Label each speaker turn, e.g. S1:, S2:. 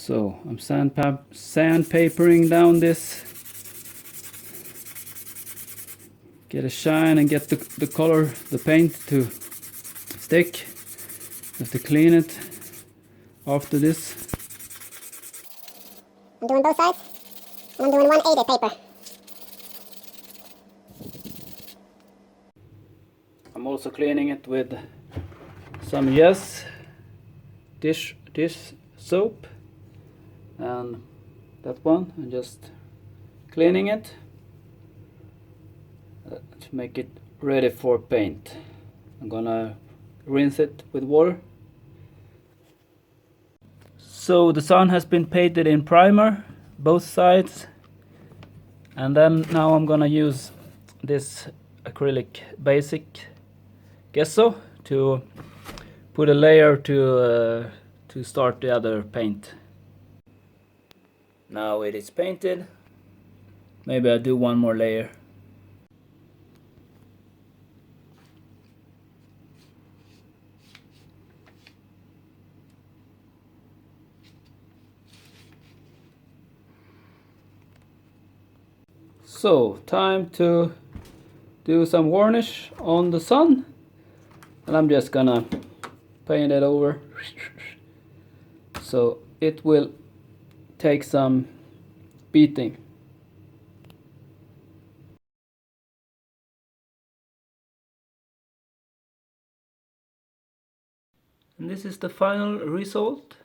S1: So I'm sandpapering down this. Get a shine and get the color, the paint to stick. Have to clean it after this.
S2: I'm doing both sides, and I'm doing 180 paper.
S1: I'm also cleaning it with some Yes dish soap and that one, and just cleaning it to make it ready for paint. I'm gonna rinse it with water. So the sun has been painted in primer, both sides, and then now I'm gonna use this acrylic basic gesso to put a layer to start the other paint. Now it is painted. Maybe I'll do one more layer. So, time to do some varnish on the sun, and I'm just gonna paint it over so it will take some beating. And this is the final result.